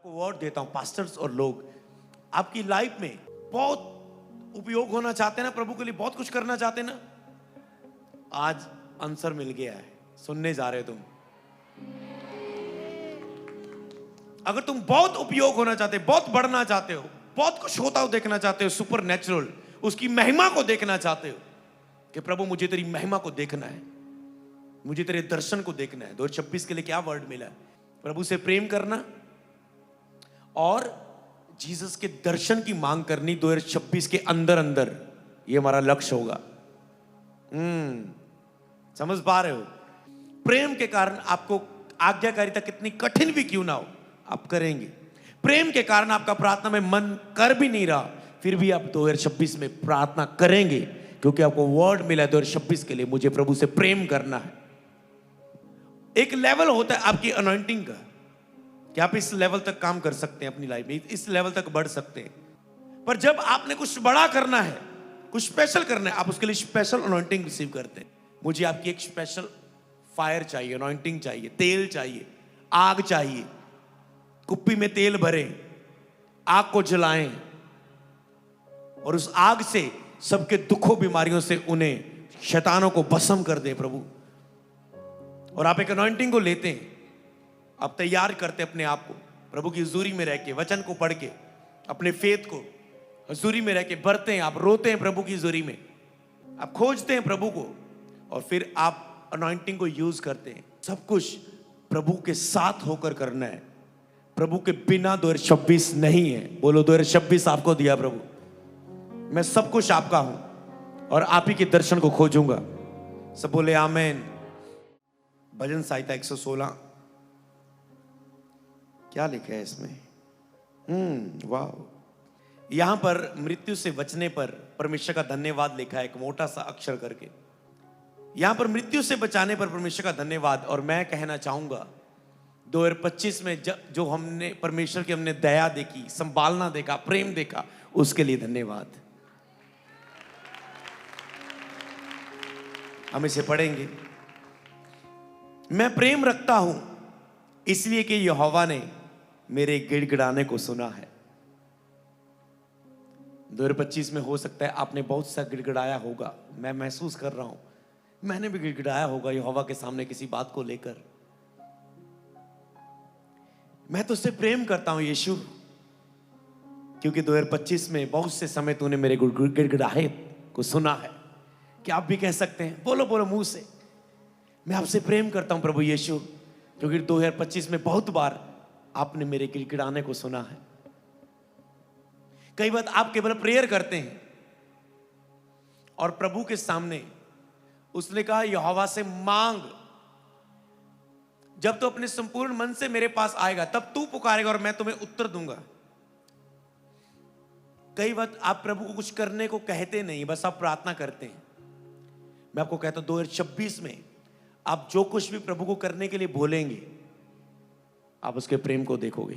आपको वर्ड देता हूं, पास्टर्स और लोग आपकी लाइफ में बहुत उपयोग होना चाहते हैं ना, प्रभु के लिए बहुत कुछ करना चाहते हैं ना, आज आंसर मिल गया है। सुनने जा रहे हो तुम। अगर तुम बहुत उपयोग होना चाहते हो, बहुत बढ़ना चाहते हो, बहुत कुछ होता हो देखना चाहते हो, सुपर नेचुरल, उसकी महिमा को देखना चाहते हो कि प्रभु मुझे तेरी महिमा को देखना है, मुझे तेरे दर्शन को देखना है। 2026 के लिए क्या वर्ड मिला है? प्रभु से प्रेम करना और जीसस के दर्शन की मांग करनी। 2026 के अंदर अंदर ये हमारा लक्ष्य होगा। समझ पा रहे हो? प्रेम के कारण आपको आज्ञाकारिता कितनी कठिन भी क्यों ना हो, आप करेंगे। प्रेम के कारण आपका प्रार्थना में मन कर भी नहीं रहा, फिर भी आप 2026 में प्रार्थना करेंगे, क्योंकि आपको वर्ड मिला है 2026 के लिए, मुझे प्रभु से प्रेम करना है। एक लेवल होता है आपकी अनॉइंटिंग का कि आप इस लेवल तक काम कर सकते हैं, अपनी लाइफ में इस लेवल तक बढ़ सकते हैं। पर जब आपने कुछ बड़ा करना है, कुछ स्पेशल करना है, आप उसके लिए स्पेशल अनॉइंटिंग रिसीव करते हैं। मुझे आपकी एक स्पेशल फायर चाहिए, अनॉइंटिंग चाहिए, तेल चाहिए, आग चाहिए। कुप्पी में तेल भरें, आग को जलाएं और उस आग से सबके दुखों बीमारियों से उन्हें शैतानों को भस्म कर दे प्रभु। और आप एक अनॉइंटिंग को लेते हैं, आप तैयार करते हैं अपने आप को प्रभु की हुजूरी में रह के, वचन को पढ़ के, अपने फेथ को हुजूरी में रह के भरते हैं। आप रोते हैं प्रभु की हुजूरी में, आप खोजते हैं प्रभु को, और फिर आप अनॉइंटिंग को यूज करते हैं। सब कुछ प्रभु के साथ होकर करना है, प्रभु के बिना 2026 नहीं है। बोलो 2026 आपको दिया प्रभु, मैं सब कुछ आपका हूं और आप ही के दर्शन को खोजूंगा। सब बोले आमेन। भजन संहिता 116 क्या लिखा है इसमें? वाह। यहां पर मृत्यु से बचने पर परमेश्वर का धन्यवाद लिखा है, एक मोटा सा अक्षर करके। यहां पर मृत्यु से बचाने पर परमेश्वर का धन्यवाद। और मैं कहना चाहूंगा 2025 में जो हमने परमेश्वर की हमने दया देखी, संभालना देखा, प्रेम देखा, उसके लिए धन्यवाद। हम इसे पढ़ेंगे। मैं प्रेम रखता हूं इसलिए कि यहोवा ने मेरे गिड़गिड़ाने को सुना है। 2025 में हो सकता है आपने बहुत सा गिड़गिड़ाया होगा, मैं महसूस कर रहा हूं, मैंने भी गिड़गिड़ाया होगा यहोवा के सामने किसी बात को लेकर। मैं तुझसे प्रेम करता हूं यीशु, क्योंकि 2025 में बहुत से समय तूने मेरे गिड़गिड़ाहे को सुना है। क्या आप भी कह सकते हैं? बोलो बोलो मुंह से, मैं आपसे प्रेम करता हूं प्रभु यीशु, क्योंकि 2025 में बहुत बार आपने मेरे गिड़गिड़ाने को सुना है। कई बार आप केवल प्रेयर करते हैं और प्रभु के सामने उसने कहा यहोवा से मांग, जब तू अपने संपूर्ण मन से मेरे पास आएगा तब तू पुकारेगा और मैं तुम्हें उत्तर दूंगा। कई बार आप प्रभु को कुछ करने को कहते नहीं, बस आप प्रार्थना करते हैं। मैं आपको कहता हूं 2026 में आप जो कुछ भी प्रभु को करने के लिए बोलेंगे, आप उसके प्रेम को देखोगे।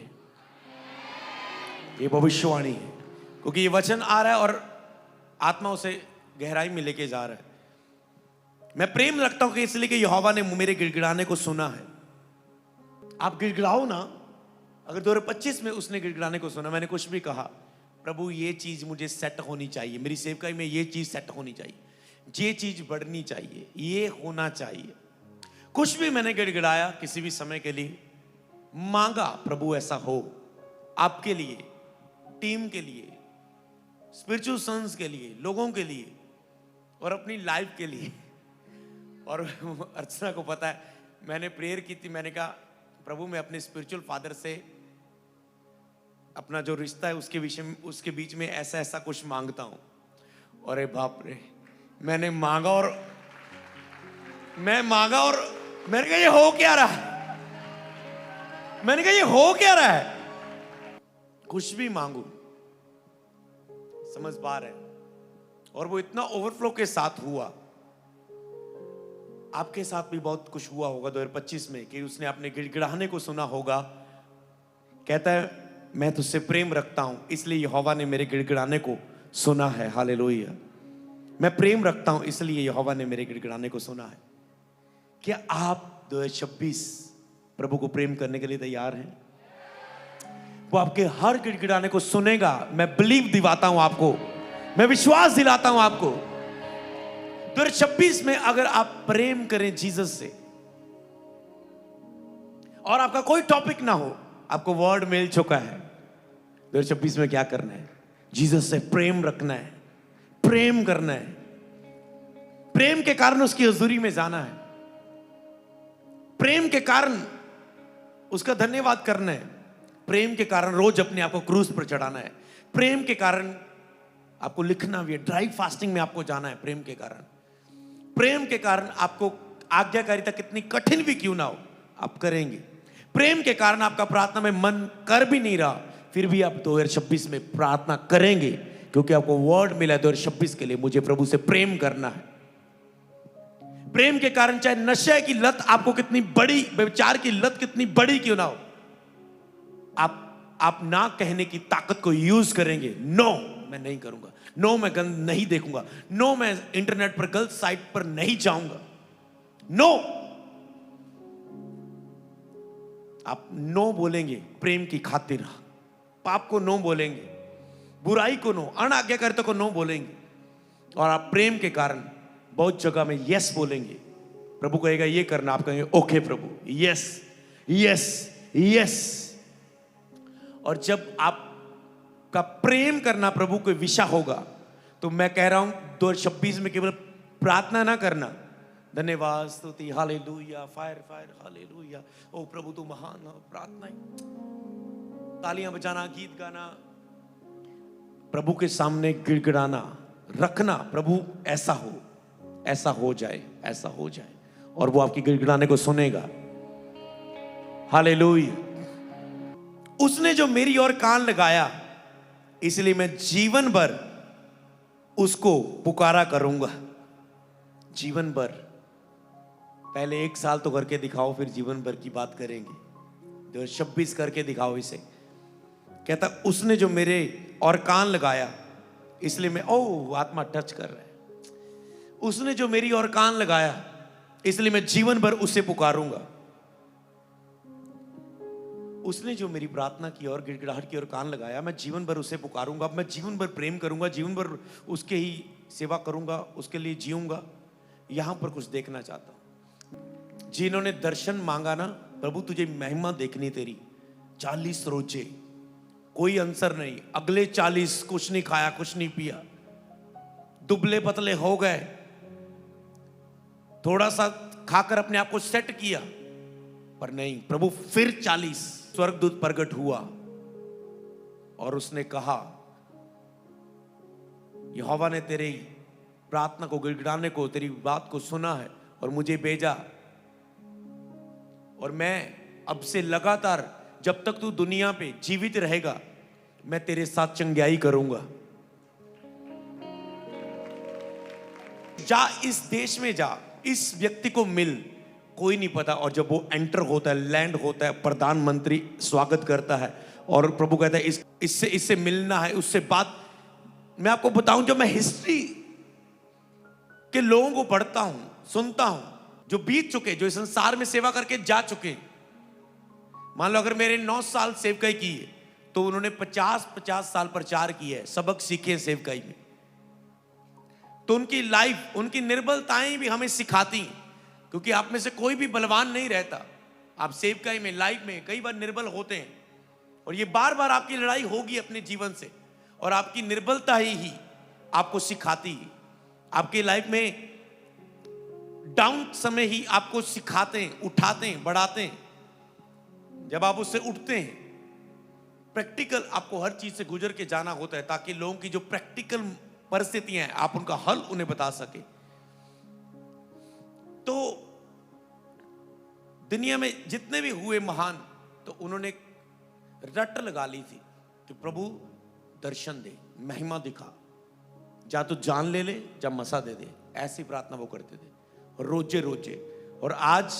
ये भविष्यवाणी है, क्योंकि ये वचन आ रहा है और आत्मा उसे गहराई में लेके जा रहा है। मैं प्रेम रखता हूं कि इसलिए कि यहोवा ने मेरे गिड़गिड़ाने को सुना है। आप गिड़गिड़ाओ ना। अगर 2025 में उसने गिड़गिड़ाने को सुना, मैंने कुछ भी कहा, प्रभु ये चीज मुझे सेट होनी चाहिए, मेरी सेवकाई में ये चीज सेट होनी चाहिए, ये चीज बढ़नी चाहिए, ये होना चाहिए। कुछ भी मैंने गिड़गिड़ाया किसी भी समय के लिए, मांगा प्रभु ऐसा हो आपके लिए, टीम के लिए, स्पिरिचुअल सन्स के लिए, लोगों के लिए और अपनी लाइफ के लिए। और अर्चना को पता है, मैंने प्रेयर की थी, मैंने कहा प्रभु मैं अपने स्पिरिचुअल फादर से अपना जो रिश्ता है उसके विषय में, उसके बीच में ऐसा ऐसा कुछ मांगता हूं। अरे बाप रे, मैंने मांगा और मैंने कहा ये हो क्या रहा है? मैंने कहा ये हो क्या रहा है? कुछ भी मांगू, समझ पा रहे? और वो इतना ओवरफ्लो के साथ हुआ। आपके साथ भी बहुत कुछ हुआ होगा 2025 में कि उसने अपने गिड़गिड़ाने को सुना होगा। कहता है मैं तुझसे प्रेम रखता हूं इसलिए यहोवा ने मेरे गिड़गिड़ाने को सुना है। हालेलुया। मैं प्रेम रखता हूं इसलिए यहोवा ने मेरे गिड़गिड़ाने को सुना है। क्या आप 2026 प्रभु को प्रेम करने के लिए तैयार हैं? वो आपके हर गिड़गिड़ाने को सुनेगा। मैं बिलीव दिलाता हूं आपको, मैं विश्वास दिलाता हूं आपको। 2026 में अगर आप प्रेम करें जीसस से और आपका कोई टॉपिक ना हो, आपको वर्ड मिल चुका है। 2026 में क्या करना है? जीसस से प्रेम रखना है, प्रेम करना है, प्रेम के कारण उसकी हजूरी में जाना है, प्रेम के कारण उसका धन्यवाद करना है, प्रेम के कारण रोज अपने आप को क्रूस पर चढ़ाना है, प्रेम के कारण आपको लिखना भी है, ड्राई फास्टिंग में आपको जाना है। प्रेम के कारण आपको आज्ञाकारिता कितनी कठिन भी क्यों ना हो, आप करेंगे। प्रेम के कारण आपका प्रार्थना में मन कर भी नहीं रहा, फिर भी आप 2026 में प्रार्थना करेंगे, क्योंकि आपको वर्ड मिला है 2026 के लिए, मुझे प्रभु से प्रेम करना है। प्रेम के कारण चाहे नशे की लत आपको कितनी बड़ी, व्यभिचार की लत कितनी बड़ी क्यों ना हो, आप ना कहने की ताकत को यूज करेंगे। नो, मैं नहीं करूंगा, नो मैं गंद नहीं देखूंगा, नो मैं इंटरनेट पर गलत साइट पर नहीं जाऊंगा, नो। आप नो बोलेंगे प्रेम की खातिर, पाप को नो बोलेंगे, बुराई को नो, अनाज्ञाकारिता को नो बोलेंगे, और आप प्रेम के कारण बहुत जगह में यस बोलेंगे। प्रभु कहेगा ये करना, आप कहेंगे ओके प्रभु, यस यस यस। और जब आपका प्रेम करना प्रभु को विषय होगा, तो मैं कह रहा हूं 2026 में केवल प्रार्थना ना करना, धन्यवाद स्तुति हालेलुया फायर फायर हालेलुया, ओ प्रभु तू महान हो, प्रार्थना, तालियां बजाना, गीत गाना, प्रभु के सामने गिड़गिड़ाना रखना, प्रभु ऐसा हो, ऐसा हो जाए, ऐसा हो जाए, और वो आपकी गिड़गिड़ाने को सुनेगा। हालेलुया। उसने जो मेरी ओर कान लगाया, इसलिए मैं जीवन भर उसको पुकारा करूंगा। जीवन भर, पहले 1 साल तो करके दिखाओ, फिर जीवन भर की बात करेंगे। 2026 करके दिखाओ इसे। कहता उसने जो मेरे और कान लगाया, इसलिए मैं, ओ आत्मा टच कर रहा है, उसने जो मेरी और कान लगाया, इसलिए मैं जीवन भर उसे पुकारूंगा। उसने जो मेरी प्रार्थना की और गिड़गिड़ाहट की और कान लगाया, मैं जीवन भर उसे पुकारूंगा। मैं जीवन भर प्रेम करूंगा, जीवन भर उसके ही सेवा करूंगा, उसके लिए जीऊंगा। यहां पर कुछ देखना चाहता हूं। जिन्होंने दर्शन मांगा ना, प्रभु तुझे महिमा देखनी तेरी, 40 रोजे कोई आंसर नहीं, अगले 40 कुछ नहीं खाया, कुछ नहीं पिया, दुबले पतले हो गए, थोड़ा सा खाकर अपने आप को सेट किया, पर नहीं, प्रभु फिर 40। स्वर्गदूत प्रकट हुआ और उसने कहा, यहोवा ने तेरी प्रार्थना को, गिड़गिड़ाने को, तेरी बात को सुना है और मुझे भेजा, और मैं अब से लगातार जब तक तू दुनिया पे जीवित रहेगा, मैं तेरे साथ चंगाई करूंगा। जा, इस देश में जा, इस व्यक्ति को मिल, कोई नहीं पता। और जब वो एंटर होता है, लैंड होता है, प्रधानमंत्री स्वागत करता है, और प्रभु कहता है इससे मिलना है, उससे बात। मैं आपको बताऊं, जब मैं हिस्ट्री के लोगों को पढ़ता हूं, सुनता हूं, जो बीत चुके, जो इस संसार में सेवा करके जा चुके, मान लो अगर मेरे 9 साल सेवकाई की है, तो उन्होंने 50 साल प्रचार किया है, सबक सीखे सेवकाई में। तो उनकी लाइफ, उनकी निर्बलताएं भी हमें सिखाती हैं, क्योंकि आप में से कोई भी बलवान नहीं रहता। आप सेवकाई में, लाइफ में कई बार निर्बल होते हैं, और ये बार बार आपकी लड़ाई होगी अपने जीवन से, और आपकी निर्बलता ही आपको सिखाती है। आपकी लाइफ में डाउन समय ही आपको सिखाते हैं, उठाते हैं, बढ़ाते हैं। जब आप उससे उठते हैं, प्रैक्टिकल आपको हर चीज से गुजर के जाना होता है, ताकि लोगों की जो प्रैक्टिकल परिस्थितियां हैं, आप उनका हल उन्हें बता सके। तो दुनिया में जितने भी हुए महान, तो उन्होंने रट लगा ली थी कि प्रभु दर्शन दे, महिमा दिखा, जा तो जान ले ले, जा मसा दे दे। ऐसी प्रार्थना वो करते थे रोजे रोजे। और आज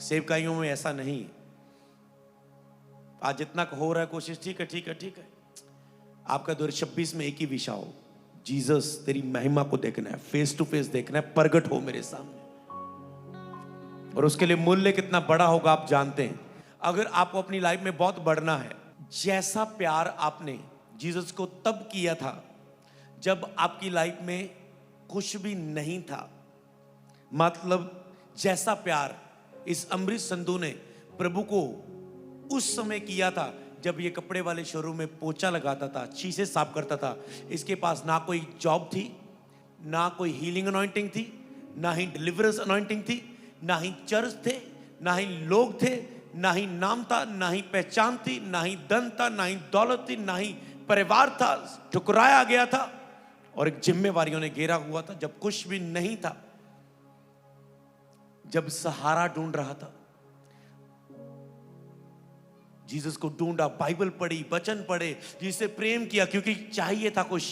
सेवकाइयों में ऐसा नहीं है। आज जितना हो रहा है कोशिश, ठीक है ठीक है ठीक है। आपका 2026 में एक ही विषय हो, जीसस तेरी महिमा को देखना है, फेस टू फेस देखना है, प्रगट हो मेरे सामने। और उसके लिए मूल्य कितना बड़ा होगा आप जानते हैं। अगर आपको अपनी लाइफ में बहुत बढ़ना है, जैसा प्यार आपने जीसस को तब किया था जब आपकी लाइफ में कुछ भी नहीं था। मतलब जैसा प्यार इस अमृत संधू ने प्रभु को उस समय किया था जब ये कपड़े वाले शोरूम में पोछा लगाता था, शीशे साफ करता था। इसके पास ना कोई जॉब थी, ना कोई हीलिंग अनॉइंटिंग थी, ना ही डिलीवरेंस अनॉइंटिंग थी, ना ही चर्च थे, ना ही लोग थे, ना ही नाम था, ना ही पहचान थी, ना ही धन था, ना ही दौलत थी, ना ही परिवार था। ठुकराया गया था और एक जिम्मेवारियों ने घेरा हुआ था। जब कुछ भी नहीं था, जब सहारा ढूंढ रहा था, जीसस को ढूंढा, बाइबल पढ़ी, वचन पढ़े, जिससे प्रेम किया क्योंकि चाहिए था कुछ।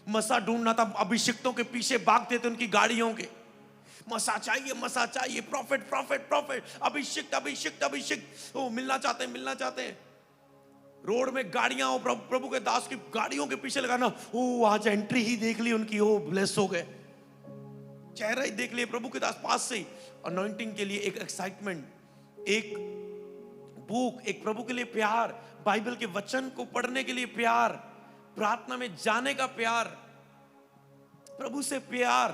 मसा ढूंढना था, अभिषिक्तों के पीछे भागते थे उनकी गाड़ियों के। मसा चाहिए, प्रॉफिट प्रॉफिट प्रॉफिट, अभिषिक्त अभिषिक्त अभिषिक्त, वो मिलना चाहते हैं। रोड में गाड़ियां हो, प्रभु के दास की गाड़ियों के पीछे लगाना। ओ आज एंट्री ही देख ली उनकी, ओ ब्लेस हो गए, चेहरा ही देख लिए प्रभु के दास पास से। अनॉइंटिंग के लिए एक एक्साइटमेंट, एक भूख, एक प्रभु के लिए प्यार, बाइबल के वचन को पढ़ने के लिए प्यार, प्रार्थना में जाने का प्यार, प्रभु से प्यार,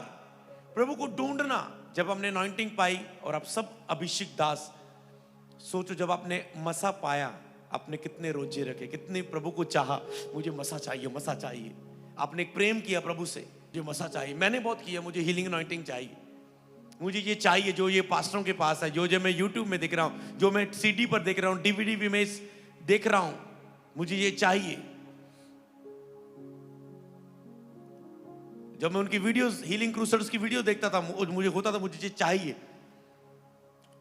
प्रभु को ढूंढना। जब हमने अनॉइंटिंग पाई और आप सब अभिषेक दास, सोचो जब आपने मसा पाया, आपने कितने रोजे रखे, कितने प्रभु को चाहा, मुझे मसा चाहिए। आपने एक प्रेम किया प्रभु से, मुझे मसा चाहिए। मैंने बहुत किया, मुझे हीलिंग अनॉइंटिंग चाहिए, मुझे ये चाहिए जो ये पास्टरों के पास है, जो मैं यूट्यूब में देख रहा हूं, जो मैं सीडी पर देख रहा हूं, डीवीडी भी में देख रहा हूं, मुझे ये चाहिए। जब मैं उनकी वीडियोस, हीलिंग क्रूसर्स की वीडियो देखता था, मुझे होता था मुझे ये चाहिए,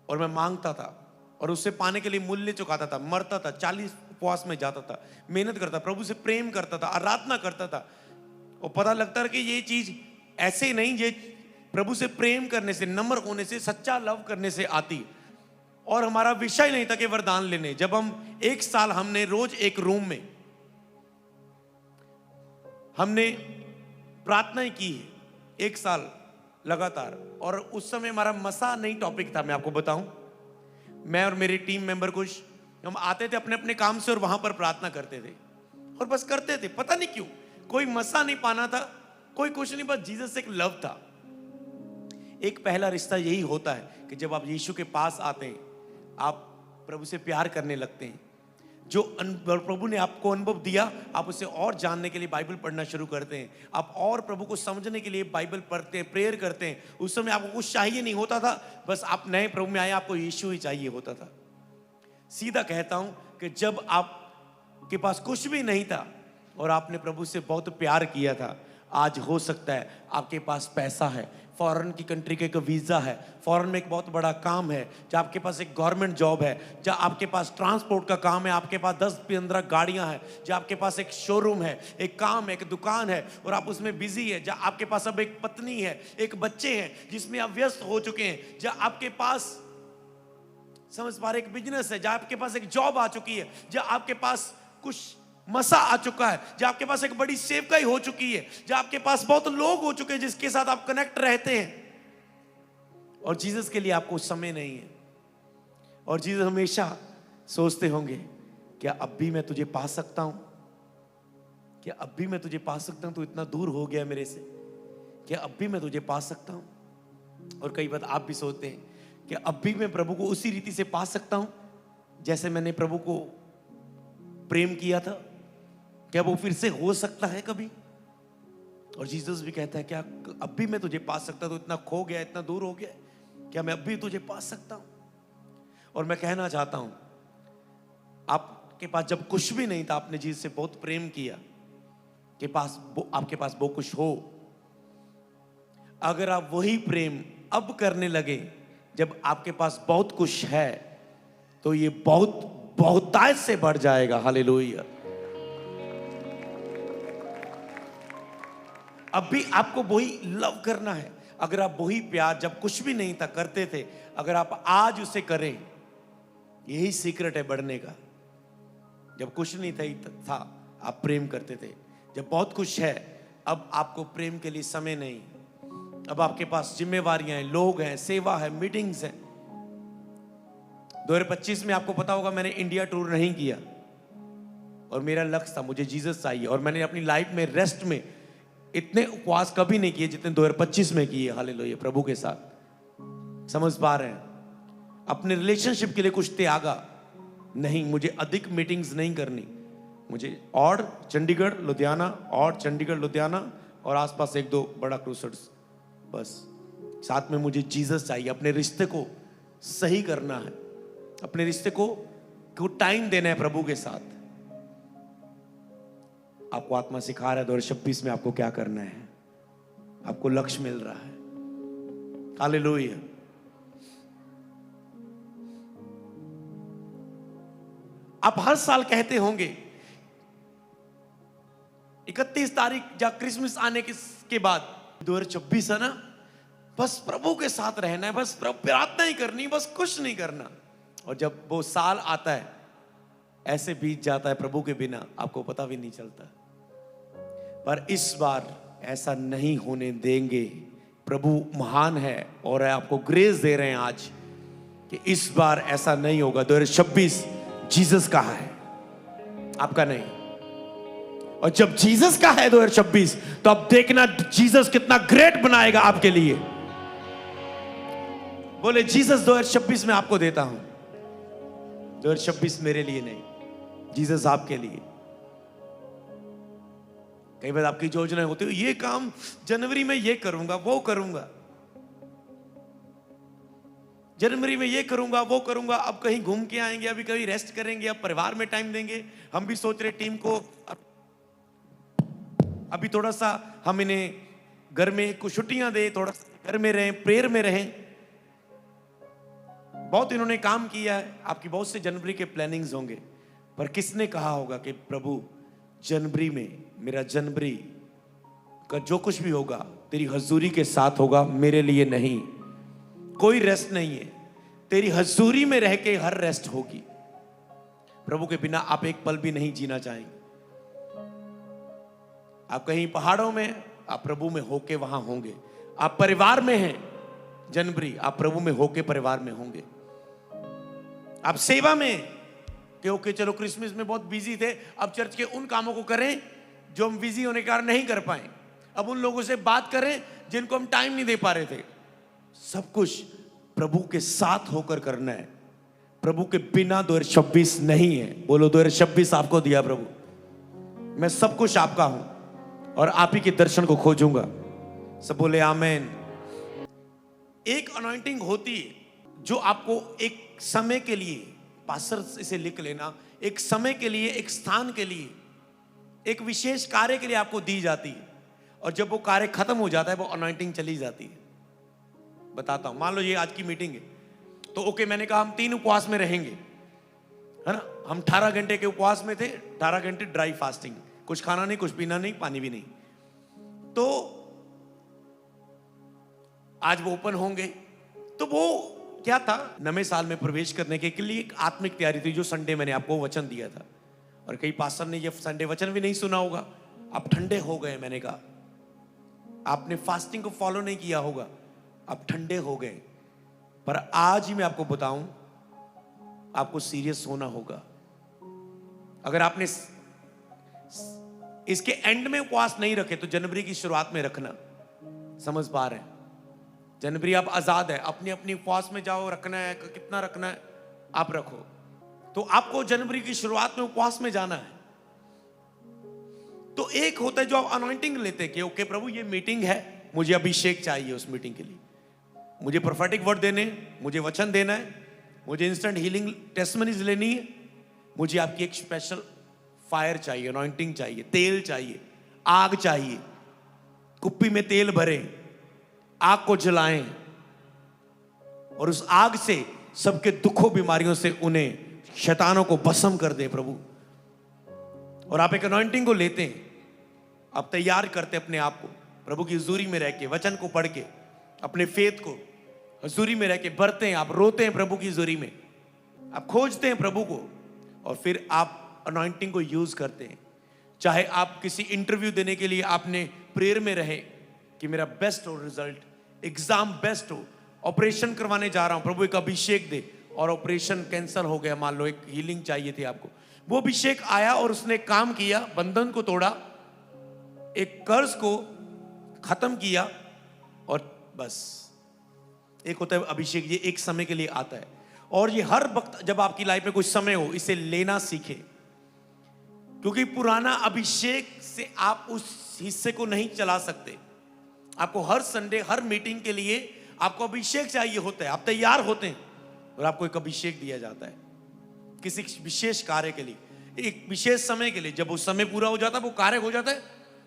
और मैं मांगता था और उससे पाने के लिए मूल्य चुकाता था, मरता था, 40 उपवास में जाता था, मेहनत करता, प्रभु से प्रेम करता था, आराधना करता था। और पता लगता है कि ये चीज ऐसे नहीं, ये प्रभु से प्रेम करने से, नम्र होने से, सच्चा लव करने से आती। और हमारा विषय नहीं था कि वरदान लेने। जब हम 1 साल हमने रोज एक रूम में हमने प्रार्थनाएं की है, 1 साल लगातार। और उस समय हमारा मसा नहीं टॉपिक था, मैं आपको बताऊं। मैं और मेरे टीम मेंबर कुछ, हम आते थे अपने अपने काम से और वहां पर प्रार्थना करते थे और बस करते थे। पता नहीं क्यों, कोई मसा नहीं पाना था, कोई कुछ नहीं, बस जीसस से एक लव था। एक पहला रिश्ता यही होता है कि जब आप यीशु के पास आते हैं, आप प्रभु से प्यार करने लगते हैं। जो प्रभु ने आपको अनुभव दिया, आप उसे और जानने के लिए बाइबल पढ़ना शुरू करते हैं। आप और प्रभु को समझने के लिए बाइबल पढ़ते हैं, प्रेयर करते हैं। उस समय आपको कुछ चाहिए नहीं होता था, बस आप नए प्रभु में आए, आपको यीशु ही चाहिए होता था। सीधा कहता हूं कि जब आपके पास कुछ भी नहीं था और आपने प्रभु से बहुत प्यार किया था, आज हो सकता है आपके पास पैसा है, फॉरेन की कंट्री का एक वीज़ा है, फॉरेन में एक बहुत बड़ा काम है, जहाँ आपके पास एक गवर्नमेंट जॉब है, जहाँ आपके पास ट्रांसपोर्ट का काम है, आपके पास 10-15 गाड़ियाँ हैं, जहाँ आपके पास एक शोरूम है, एक काम है, एक दुकान है और आप उसमें बिजी है, जहाँ आपके पास अब एक पत्नी है, एक बच्चे हैं जिसमें आप व्यस्त हो चुके हैं, जहाँ आपके पास समझ पा रहे एक बिजनेस है, जहाँ आपके पास एक जॉब आ चुकी है, जहाँ आपके पास कुछ मसा आ चुका है, जहाँ आपके पास एक बड़ी सेवकाई हो चुकी है, जहाँ आपके पास बहुत लोग हो चुके हैं जिसके साथ आप कनेक्ट रहते हैं, और जीसस के लिए आपको समय नहीं है। और जीसस हमेशा सोचते होंगे, क्या अब भी मैं तुझे पा सकता हूं? क्या अब भी मैं तुझे पा सकता हूं? तू इतना दूर हो गया मेरे से, क्या अब भी मैं तुझे पा सकता हूं? और कई बार आप भी सोचते हैं कि अब भी मैं प्रभु को उसी रीति से पा सकता हूं जैसे मैंने प्रभु को प्रेम किया था। क्या वो फिर से हो सकता है कभी? और जीसस भी कहता है, क्या अब भी मैं तुझे पा सकता? तो इतना खो गया, इतना दूर हो गया, क्या मैं अब भी तुझे पा सकता हूं? और मैं कहना चाहता हूं, आपके पास जब कुछ भी नहीं था, आपने जीसस से बहुत प्रेम किया, के पास आपके पास वो कुछ हो, अगर आप वही प्रेम अब करने लगे जब आपके पास बहुत कुछ है, तो ये बहुतायत से बढ़ जाएगा। हालेलुया। अब भी आपको वही लव करना है। अगर आप वही प्यार जब कुछ भी नहीं था करते थे, अगर आप आज उसे करें, यही सीक्रेट है बढ़ने का। जब कुछ नहीं था आप प्रेम करते थे, जब बहुत कुछ है अब आपको प्रेम के लिए समय नहीं। अब आपके पास जिम्मेवारियां हैं, लोग हैं, सेवा है, मीटिंग्स हैं। 2025 में आपको पता होगा मैंने इंडिया टूर नहीं किया, और मेरा लक्ष्य था, मुझे जीसस चाहिए। और मैंने अपनी लाइफ में रेस्ट में इतने उपवास कभी नहीं किए जितने 2025 में किए। हालेलुया, प्रभु के साथ। समझ पा रहे हैं? अपने रिलेशनशिप के लिए कुछ त्यागा नहीं, मुझे अधिक मीटिंग्स नहीं करनी, मुझे और चंडीगढ़ लुधियाना और चंडीगढ़ लुधियाना और आसपास 1-2 बड़ा क्रूसेड्स, बस। साथ में मुझे जीसस चाहिए। अपने रिश्ते को सही करना है, अपने रिश्ते को टाइम देना है प्रभु के साथ। आपको आत्मा सिखा रहा है 2026 में आपको क्या करना है, आपको लक्ष्य मिल रहा है। हालेलुया। आप हर साल कहते होंगे 31 तारीख या क्रिसमस आने के बाद 2026 है ना, बस प्रभु के साथ रहना है, बस प्रार्थना ही करनी, बस कुछ नहीं करना। और जब वो साल आता है ऐसे बीत जाता है प्रभु के बिना, आपको पता भी नहीं चलता। पर इस बार ऐसा नहीं होने देंगे। प्रभु महान है और आपको ग्रेस दे रहे हैं आज कि इस बार ऐसा नहीं होगा। 2026 जीसस का है, आपका नहीं। और जब जीसस का है 2026, तो अब देखना जीसस कितना ग्रेट बनाएगा आपके लिए। बोले जीसस 2026 में आपको देता हूं। 2026 मेरे लिए नहीं, जीसस आपके लिए। कई बार आपकी योजनाएं होती है, ये काम जनवरी में ये करूंगा, वो करूंगा, जनवरी में ये करूंगा, वो करूंगा, अब कहीं घूम के आएंगे, अभी कहीं रेस्ट करेंगे, अब परिवार में टाइम देंगे। हम भी सोच रहे टीम को अभी थोड़ा सा हम इन्हें घर में कुछ छुट्टियां दे, थोड़ा सा घर में रहें, प्रेयर में रहें। बहुत इन्होंने काम किया है, आपकी बहुत से जनवरी के प्लानिंग्स होंगे, पर किसने कहा होगा कि प्रभु जनवरी में, मेरा जनवरी का जो कुछ भी होगा तेरी हजूरी के साथ होगा, मेरे लिए नहीं। कोई रेस्ट नहीं है, तेरी हजूरी में रह के हर रेस्ट होगी। प्रभु के बिना आप एक पल भी नहीं जीना चाहेंगे। आप कहीं पहाड़ों में, आप प्रभु में होके वहां होंगे। आप परिवार में हैं जनवरी, आप प्रभु में होके परिवार में होंगे। आप सेवा में कि ओके चलो क्रिसमस में बहुत बिजी थे, अब चर्च के उन कामों को करें जो हम बिजी होने के कारण नहीं कर पाए। अब उन लोगों से बात करें जिनको हम टाइम नहीं दे पा रहे थे। सब कुछ प्रभु के साथ होकर करना है। प्रभु के बिना 2026 नहीं है। बोलो 2026 आपको दिया प्रभु, मैं सब कुछ आपका हूं और आप ही के दर्शन को खोजूंगा। सब बोले आमेन। एक अनॉइंटिंग होती है जो आपको एक समय के लिए, पास्टर इसे लिख लेना, एक समय के लिए, एक स्थान के लिए, एक विशेष कार्य के लिए आपको दी जाती है। और जब वो कार्य खत्म हो जाता है, वो अनॉइंटिंग चली जाती है। बताता हूं, मान लो ये आज की मीटिंग है, तो ओके मैंने कहा हम 3 उपवास में रहेंगे, है ना। हम 18 घंटे के उपवास में थे, 18 घंटे ड्राई फास्टिंग, कुछ खाना नहीं, कुछ पीना नहीं, पानी भी नहीं। तो आज वो ओपन होंगे। तो वो क्या था, नए साल में प्रवेश करने के लिए एक आत्मिक तैयारी थी, जो संडे मैंने आपको वचन दिया था। और कई पास्टर ने ये संडे वचन भी नहीं सुना होगा, आप ठंडे हो गए। मैंने कहा आपने फास्टिंग को फॉलो नहीं किया होगा, आप ठंडे हो गए। पर आज ही मैं आपको बताऊं, आपको सीरियस होना होगा। अगर आपने इसके एंड में उपवास नहीं रखे तो जनवरी की शुरुआत में रखना। समझ पा रहे हैं? जनवरी आप आजाद है, अपनी अपनी उपवास में जाओ, रखना है कितना रखना है आप रखो। तो आपको जनवरी की शुरुआत में उपवास में जाना है। तो एक होता है जो आप अनॉइंटिंग लेते हैं कि ओके प्रभु ये मीटिंग है, मुझे अभिषेक चाहिए उस मीटिंग के लिए, मुझे प्रोफेटिक वर्ड देने, मुझे वचन देना है, मुझे इंस्टेंट हीलिंग टेस्टमनीज लेनी है, मुझे आपकी एक स्पेशल फायर चाहिए, अनॉइंटिंग चाहिए, तेल चाहिए, आग चाहिए। कुप्पी में तेल भरें, आग को जलाएं और उस आग से सबके दुखों बीमारियों से उन्हें, शैतानों को भस्म कर दे प्रभु। और आप एक अनॉइंटिंग को लेते हैं, आप तैयार करते अपने आप को प्रभु की हुजूरी में रह के, वचन को पढ़ के, अपने फेथ को हुजूरी में रह के भरते हैं। आप रोते हैं प्रभु की हुजूरी में, आप खोजते हैं प्रभु को, और फिर आप अनॉइंटिंग को यूज करते हैं। चाहे आप किसी इंटरव्यू देने के लिए आपने प्रेयर में रहे कि मेरा बेस्ट हो रिजल्ट, एग्जाम बेस्ट हो, ऑपरेशन करवाने जा रहा हूं प्रभु एक अभिषेक दे, और ऑपरेशन कैंसिल हो गया, मान लो एक हीलिंग चाहिए थी आपको, वो अभिषेक आया और उसने काम किया, बंधन को तोड़ा, एक कर्ज को खत्म किया, और बस। एक होता है अभिषेक, ये एक समय के लिए आता है, और ये हर वक्त जब आपकी लाइफ में कुछ समय हो, इसे लेना सीखे, क्योंकि पुराना अभिषेक से आप उस हिस्से को नहीं चला सकते। आपको हर संडे, हर मीटिंग के लिए आपको अभिषेक चाहिए होता है। आप तैयार होते हैं और आपको एक अभिषेक दिया जाता है किसी विशेष कार्य के लिए, एक विशेष समय के लिए। जब वो समय पूरा हो जाता है, वो कार्य हो जाता है,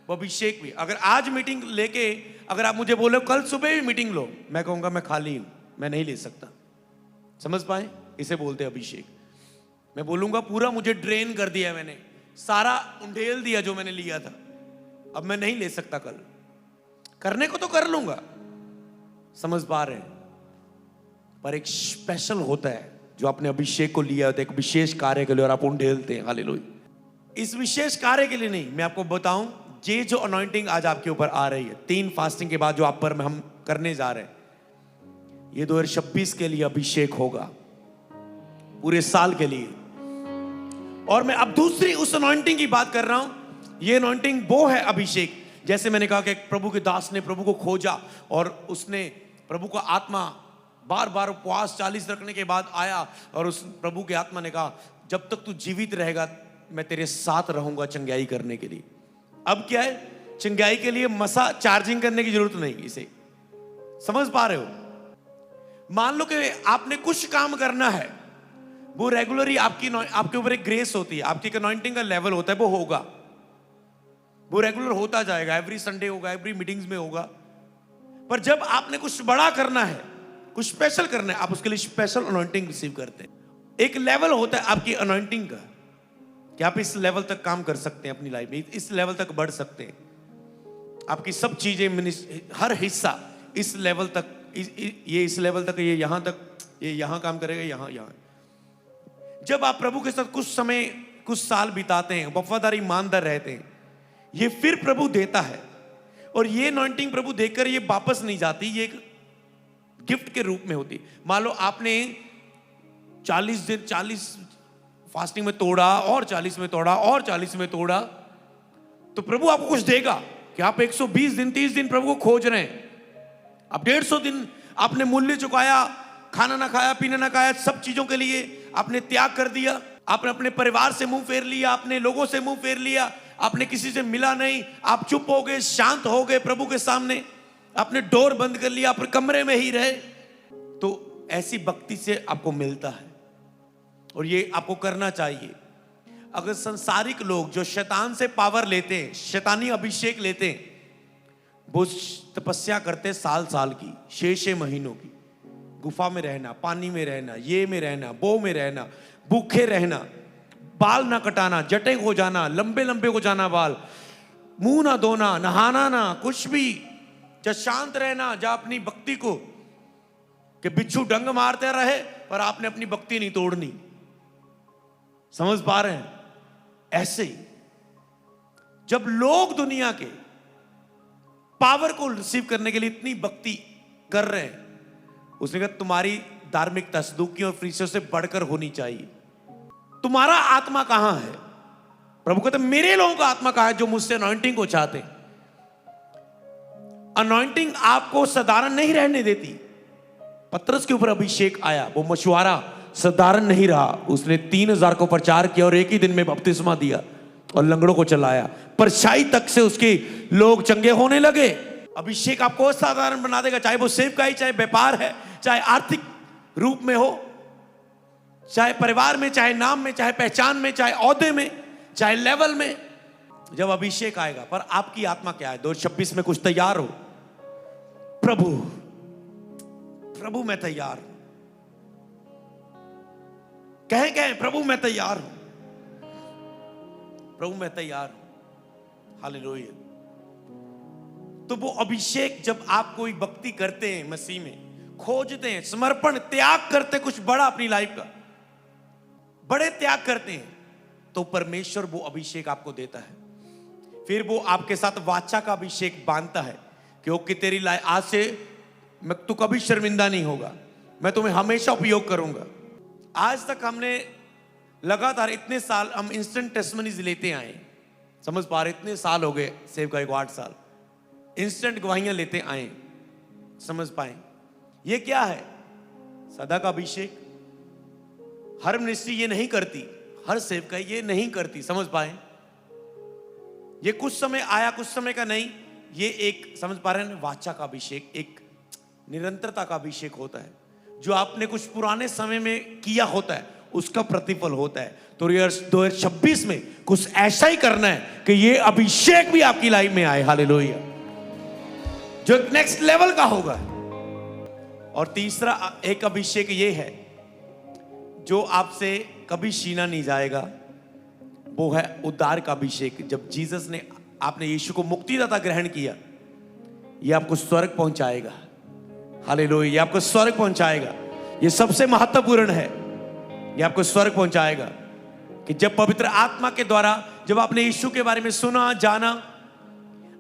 वो अभिषेक भी। अगर आज मीटिंग लेके अगर आप मुझे बोले कल सुबह भी मीटिंग लो, मैं कहूंगा मैं खाली हूं, मैं नहीं ले सकता। समझ पाए? इसे बोलते हैं अभिषेक। मैं बोलूंगा पूरा मुझे ड्रेन कर दिया, मैंने सारा उंडेल दिया जो मैंने लिया था, अब मैं नहीं ले सकता। कल करने को तो कर लूंगा, समझ पा रहे हैं? पर एक स्पेशल होता है जो आपने अभिषेक को लिया होता है एक विशेष कार्य के लिए, और आप उंडेलते हैं। हालेलुया। इस विशेष कार्य के लिए नहीं, मैं आपको बताऊं, ये जो अनॉइंटिंग आज आपके ऊपर आ रही है 3 फास्टिंग के बाद जो आप पर हम करने जा रहे हैं, ये 2026 के लिए अभिषेक होगा, पूरे साल के लिए। और मैं अब दूसरी उस अनॉइंटिंग की बात कर रहा हूं। ये अनॉइंटिंग वो है अभिषेक, जैसे मैंने कहा कि प्रभु के दास ने प्रभु को खोजा और उसने प्रभु का आत्मा बार बार उपवास 40 रखने के बाद आया, और उस प्रभु के आत्मा ने कहा जब तक तू जीवित रहेगा मैं तेरे साथ रहूंगा चंगाई करने के लिए। अब क्या है, चंगाई के लिए मसा चार्जिंग करने की जरूरत नहीं। इसे समझ पा रहे हो? मान लो कि आपने कुछ काम करना है, वो रेगुलरली आपके ऊपर एक ग्रेस होती है, आपकी अनॉइंटिंग का लेवल होता है, वो होगा, वो रेगुलर होता जाएगा, एवरी संडे होगा, एवरी मीटिंग्स में होगा। पर जब आपने कुछ बड़ा करना है, कुछ स्पेशल करना है, आप उसके लिए स्पेशल अनॉइंटिंग रिसीव करते हैं। एक लेवल होता है आपकी अनॉइंटिंग का कि आप इस लेवल तक काम कर सकते हैं अपनी लाइफ में, इस लेवल तक बढ़ सकते हैं। आपकी सब चीजें, हर हिस्सा इस लेवल तक, ये इस लेवल तक, ये यहां तक, ये यहां काम करेगा, यहां। जब आप प्रभु के साथ कुछ समय, कुछ साल बिताते हैं, वफादारी ईमानदार रहते हैं, ये फिर प्रभु देता है। और ये अनॉइंटिंग प्रभु देकर ये वापस नहीं जाती, ये एक गिफ्ट के रूप में होती। मान लो आपने 40 दिन 40 फास्टिंग में तोड़ा, और 40 में तोड़ा, और 40 में तोड़ा, तो प्रभु आपको कुछ देगा कि आप 120 दिन 30 दिन प्रभु को खोज रहे हैं। आप 150 दिन आपने मूल्य चुकाया, खाना ना खाया, पीना ना खाया, सब चीजों के लिए आपने त्याग कर दिया। आपने अपने परिवार से मुंह फेर लिया, आपने लोगों से मुंह फेर लिया, आपने किसी से मिला नहीं, आप चुप हो गए, शांत हो गए प्रभु के सामने, आपने डोर बंद कर लिया, अपने कमरे में ही रहे। तो ऐसी भक्ति से आपको मिलता है, और ये आपको करना चाहिए। अगर संसारिक लोग जो शैतान से पावर लेते हैं, शैतानी अभिषेक लेते हैं, वो तपस्या करते साल साल की, 6 महीनों की, गुफा में रहना, पानी में रहना, ये में रहना, वो में रहना, भूखे रहना, बाल ना कटाना, जटे हो जाना, लंबे लंबे हो जाना बाल, मुंह ना धोना, नहाना ना, कुछ भी, जब शांत रहना, जब अपनी भक्ति को, कि बिच्छू डंग मारते रहे पर आपने अपनी भक्ति नहीं तोड़नी। समझ पा रहे हैं? ऐसे ही जब लोग दुनिया के पावर को रिसीव करने के लिए इतनी भक्ति कर रहे हैं, उसने कहा तुम्हारी धार्मिकता सदूकियों और फरीसियों से बढ़कर होनी चाहिए। तुम्हारा आत्मा कहां है? प्रभु कहते मेरे लोगों का आत्मा कहां है जो मुझसे अनॉइंटिंग को चाहते हैं। अनॉइंटिंग आपको साधारण नहीं रहने देती। पतरस के ऊपर अभिषेक आया, वो मछुआरा साधारण नहीं रहा, उसने 3000 को प्रचार किया और एक ही दिन में बपतिस्मा दिया और लंगड़ों को चलाया, परछाई तक से उसके लोग चंगे होने लगे। अभिषेक आपको असाधारण बना देगा, चाहे वो सेवकाई, चाहे व्यापार है, चाहे आर्थिक रूप में हो, चाहे परिवार में, चाहे नाम में, चाहे पहचान में, चाहे औहदे में, चाहे लेवल में। जब अभिषेक आएगा, पर आपकी आत्मा क्या है? 2026 में कुछ तैयार हो? प्रभु प्रभु मैं तैयार हूं, कहें प्रभु मैं तैयार हूं, प्रभु मैं तैयार हूं। हालेलुया। तो वो अभिषेक जब आप कोई भक्ति करते हैं, मसीह में खोजते हैं, समर्पण त्याग करते, कुछ बड़ा अपनी लाइफ का बड़े त्याग करते हैं, तो परमेश्वर वो अभिषेक आपको देता है। फिर वो आपके साथ वाचा का अभिषेक बांधता है कि ओके तेरी लाइफ आज से तू कभी शर्मिंदा नहीं होगा, मैं तुम्हें हमेशा उपयोग करूंगा। आज तक हमने लगातार इतने साल हम इंस्टेंट टेस्टमनीज लेते आए, समझ पा रहे, इतने साल हो गए, सेवकाई को 8 साल इंस्टेंट गवाहियां लेते आए, समझ पाए ये क्या है? सदा का अभिषेक। हर मिनिस्ट्री ये नहीं करती, हर सेवकाई ये नहीं करती, समझ पाए। ये कुछ समय आया, कुछ समय का नहीं, ये एक, समझ पा रहे हैं, वाचा का अभिषेक, एक निरंतरता का अभिषेक होता है। जो आपने कुछ पुराने समय में किया होता है उसका प्रतिफल होता है। तो 2026 में कुछ ऐसा ही करना है कि ये अभिषेक भी आपकी लाइफ में आए, हालेलुया, जो नेक्स्ट लेवल का होगा। और तीसरा एक अभिषेक ये है जो आपसे कभी छीना नहीं जाएगा, वो है उद्धार का अभिषेक। जब जीसस ने, आपने यीशु को मुक्तिदाता ग्रहण किया, ये आपको स्वर्ग पहुंचाएगा, हालेलुया, ये आपको स्वर्ग पहुंचाएगा। ये सबसे महत्वपूर्ण है, ये आपको स्वर्ग पहुंचाएगा कि जब पवित्र आत्मा के द्वारा, जब आपने यीशु के बारे में सुना, जाना,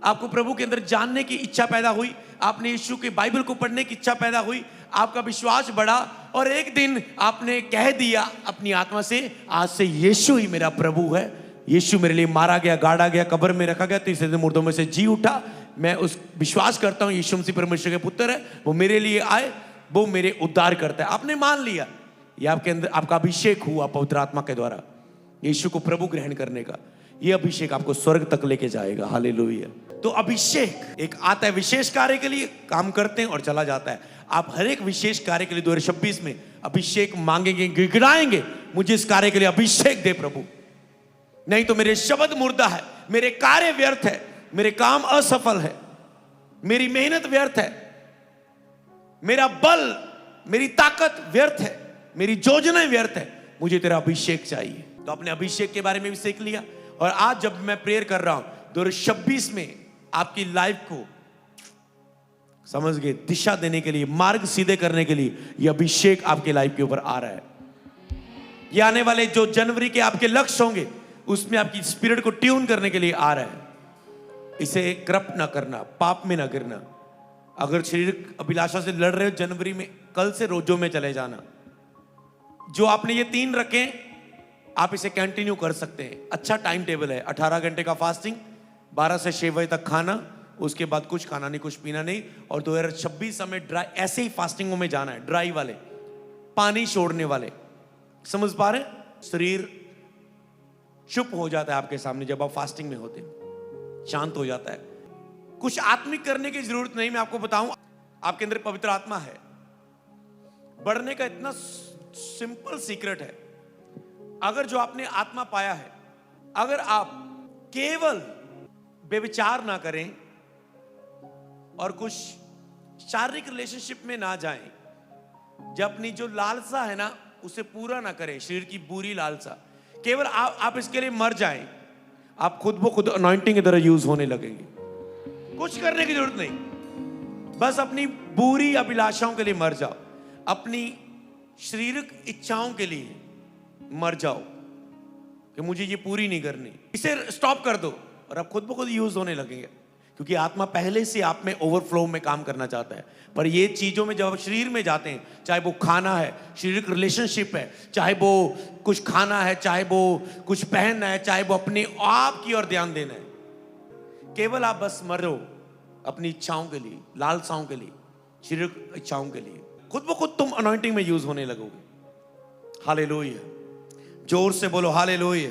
आपको प्रभु के अंदर जानने की इच्छा पैदा हुई, आपने यीशु के बाइबल को पढ़ने की इच्छा पैदा हुई, आपका विश्वास बढ़ा और एक दिन आपने कह दिया अपनी आत्मा से, आज से यीशु ही मेरा प्रभु है, यीशु मेरे लिए मारा गया, गाड़ा गया, कब्र में रखा गया, तीसरे दिन मुर्दों में से जी उठा, मैं उस विश्वास करता हूं यीशु मसीह परमेश्वर के पुत्र है, वो मेरे लिए आए, वो मेरे उद्धार करता है। आपने मान लिया, ये आपके अंदर आपका अभिषेक हुआ पवित्र आत्मा के द्वारा यीशु को प्रभु ग्रहण करने का। ये अभिषेक आपको स्वर्ग तक लेके जाएगा, हालेलुया। तो अभिषेक एक आता है विशेष कार्य के लिए, काम करते हैं और चला जाता है। आप हर एक विशेष कार्य के लिए 2026 में अभिषेक मांगेंगे, गिड़गिड़ाएंगे, मुझे इस कार्य के लिए अभिषेक दे प्रभु, नहीं तो मेरे शब्द मुर्दा है, मेरे कार्य व्यर्थ है, मेरे काम असफल है, मेरी मेहनत व्यर्थ है, मेरा बल, मेरी ताकत व्यर्थ है, मेरी योजनाएं व्यर्थ है, मुझे तेरा अभिषेक चाहिए। तो अपने अभिषेक के बारे में भी सीख लिया। और आज जब मैं प्रेयर कर रहा हूं 2026 में आपकी लाइफ को, समझ गए, दिशा देने के लिए, मार्ग सीधे करने के लिए ये अभिषेक आपके लाइफ के ऊपर आ रहा है। ये आने वाले जो जनवरी के आपके लक्ष्य होंगे उसमें आपकी स्पिरिट को ट्यून करने के लिए आ रहा है। इसे करप्ट ना करना, पाप में ना गिरना। अगर शरीर अभिलाषा से लड़ रहे हो जनवरी में, कल से रोजों में चले जाना। जो आपने ये 3 रखे, आप इसे कंटिन्यू कर सकते हैं। अच्छा टाइम टेबल है, 18 घंटे का फास्टिंग, 12 से 6 बजे तक खाना, उसके बाद कुछ खाना नहीं, कुछ पीना नहीं। और 2026 में ड्राई, ऐसे ही फास्टिंगों में जाना है, ड्राई वाले, पानी छोड़ने वाले, समझ पा रहे? शरीर चुप हो जाता है आपके सामने जब आप फास्टिंग में होते हैं, शांत हो जाता है। कुछ आत्मिक करने की जरूरत नहीं, मैं आपको बताऊं, आपके अंदर पवित्र आत्मा है। बढ़ने का इतना सिंपल सीक्रेट है। अगर जो आपने आत्मा पाया है, अगर आप केवल बेविचार ना करें और कुछ शारीरिक रिलेशनशिप में ना जाएं, जब अपनी जो लालसा है ना उसे पूरा ना करें, शरीर की बुरी लालसा, केवल आप इसके लिए मर जाएं, आप खुद ब खुद अनॉइंटिंग की तरह यूज होने लगेंगे। कुछ करने की जरूरत नहीं, बस अपनी बुरी अभिलाषाओं के लिए मर जाओ, अपनी शारीरिक इच्छाओं के लिए मर जाओ कि मुझे ये पूरी नहीं करनी, इसे स्टॉप कर दो और आप खुद ब खुद यूज होने लगेंगे। क्योंकि आत्मा पहले से आप में ओवरफ्लो में काम करना चाहता है। पर ये चीजों में जब आप शरीर में जाते हैं, चाहे वो खाना है, शारीरिक रिलेशनशिप है, चाहे वो कुछ खाना है, चाहे वो कुछ पहनना है, चाहे वो अपने आप की ओर ध्यान देना है, केवल आप बस मरो अपनी इच्छाओं के लिए, लालसाओं के लिए, शारीरिक इच्छाओं के लिए, खुद ब खुद तुम अनॉइंटिंग में यूज होने लगोगे। हालेलुया, जोर से बोलो हालेलुया।